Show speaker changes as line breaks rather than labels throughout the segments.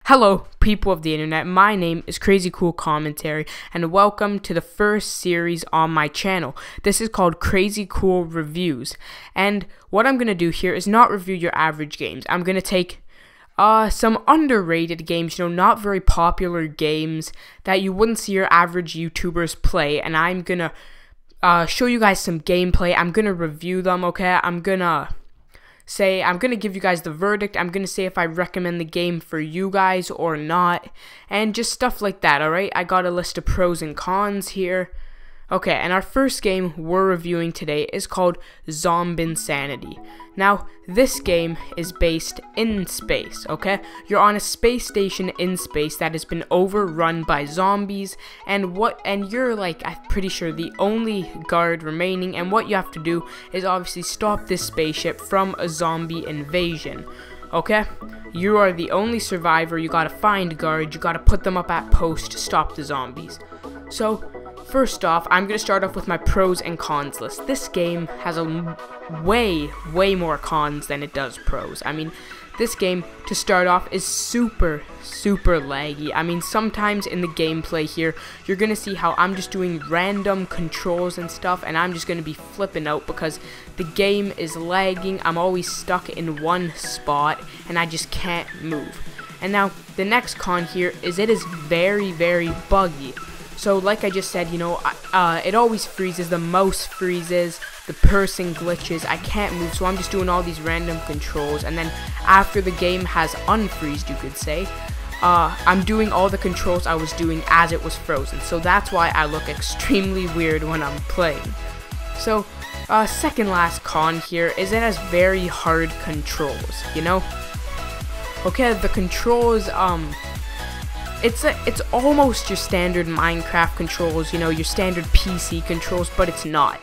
Hello, people of the internet. My name is CrazyCool Commentary, and welcome to the first series on my channel. This is called CrazyCool Reviews, and what I'm going to do here is not review your average games. I'm going to take some underrated games, not very popular games that you wouldn't see your average YouTubers play, and I'm going to show you guys some gameplay. I'm going to review them, okay? I'm going to give you guys the verdict. I'm going to say if I recommend the game for you guys or not, and just stuff like that, alright? I got a list of pros and cons here. Okay, and our first game we're reviewing today is called ZOMBINSANITY. Now, this game is based in space, okay? You're on a space station in space that has been overrun by zombies, and you're I'm pretty sure the only guard remaining, and what you have to do is obviously stop this spaceship from a zombie invasion. Okay? You are the only survivor. You gotta find guards, you gotta put them up at post to stop the zombies. So, first off, I'm going to start off with my pros and cons list. This game has a way more cons than it does pros. I mean, this game, to start off, is super laggy. I mean, sometimes in the gameplay here, you're going to see how I'm just doing random controls and stuff, and I'm just going to be flipping out because the game is lagging. I'm always stuck in one spot, and I just can't move. And now, the next con here is it is very buggy. So, like I just said, it always freezes, the mouse freezes, the person glitches, I can't move, so I'm just doing all these random controls, and then after the game has unfreezed, you could say, I'm doing all the controls I was doing as it was frozen, so that's why I look extremely weird when I'm playing. So, second last con here is it has very hard controls, Okay, the controls, it's almost your standard Minecraft controls, your standard PC controls, but it's not.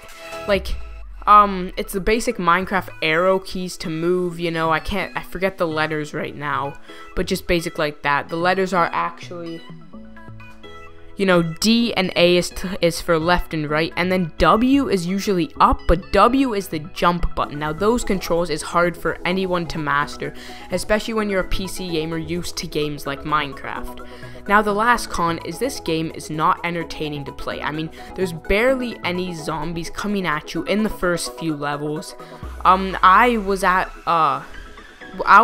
It's the basic Minecraft arrow keys to move, I forget the letters right now, but just basic like that. The letters are actually, D and A is for left and right, and then W is usually up, but W is the jump button. Now, those controls is hard for anyone to master, especially when you're a PC gamer used to games like Minecraft. Now, the last con is this game is not entertaining to play. I mean, there's barely any zombies coming at you in the first few levels. I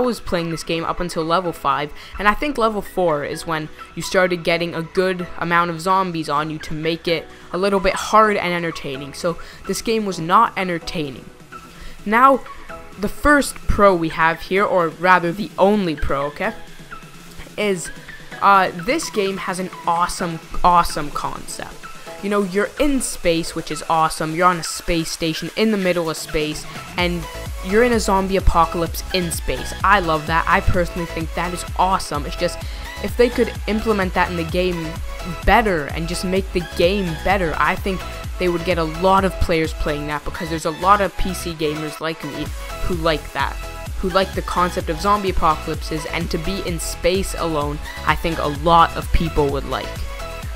was playing this game up until level 5, and I think level 4 is when you started getting a good amount of zombies on you to make it a little bit hard and entertaining. So, this game was not entertaining. Now, the first pro we have here, or rather the only pro, okay, is this game has an awesome concept. You're in space, which is awesome. You're on a space station in the middle of space, and you're in a zombie apocalypse in space. I love that. I personally think that is awesome. It's just, if they could implement that in the game better and just make the game better, I think they would get a lot of players playing that, because there's a lot of PC gamers like me who like that, who like the concept of zombie apocalypses, and to be in space alone, I think a lot of people would like.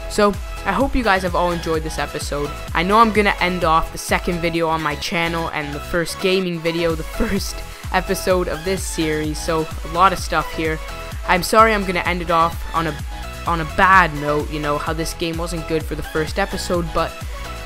So, I hope you guys have all enjoyed this episode. I know I'm going to end off the second video on my channel and the first gaming video, the first episode of this series, so a lot of stuff here. I'm sorry I'm going to end it off on a bad note, how this game wasn't good for the first episode, but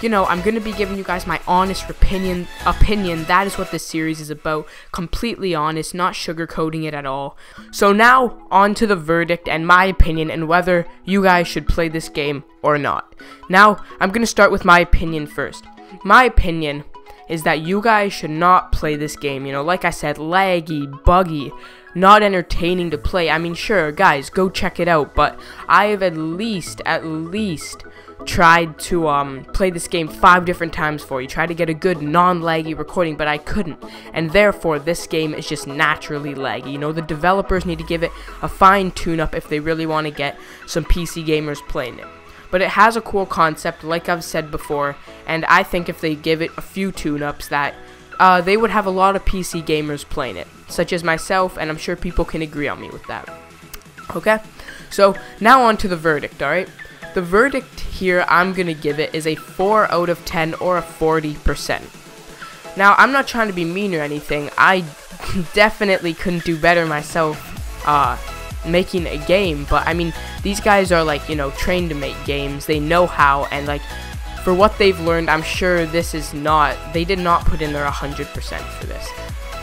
I'm going to be giving you guys my honest opinion. That is what this series is about. Completely honest, not sugarcoating it at all. So now, on to the verdict and my opinion and whether you guys should play this game or not. Now, I'm going to start with my opinion first. My opinion is that you guys should not play this game. Like I said, laggy, buggy, not entertaining to play. I mean, sure, guys, go check it out, but I have at least tried to play this game 5 different times for you, tried to get a good non-laggy recording, but I couldn't, and therefore this game is just naturally laggy. The developers need to give it a fine tune-up if they really want to get some PC gamers playing it. But it has a cool concept, like I've said before, and I think if they give it a few tune-ups, that they would have a lot of PC gamers playing it, such as myself, and I'm sure people can agree on me with that. Okay, so now on to the verdict, alright? The verdict here I'm going to give it is a 4 out of 10 or a 40%. Now, I'm not trying to be mean or anything. I definitely couldn't do better myself making a game, but I mean, these guys are like, you know, trained to make games. They know how, and like, for what they've learned, I'm sure this is not, they did not put in their 100% for this.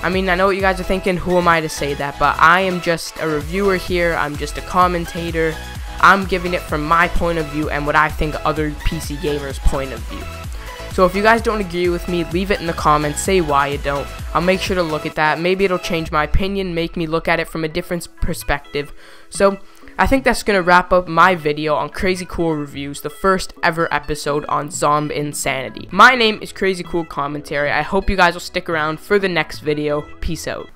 I mean, I know what you guys are thinking, who am I to say that, but I am just a reviewer here, I'm just a commentator. I'm giving it from my point of view and what I think other PC gamers' point of view. So if you guys don't agree with me, leave it in the comments, say why you don't. I'll make sure to look at that. Maybe it'll change my opinion, make me look at it from a different perspective. So I think that's going to wrap up my video on CrazyCool Reviews, the first ever episode on ZOMBINSANITY. My name is CrazyCool Commentary. I hope you guys will stick around for the next video. Peace out.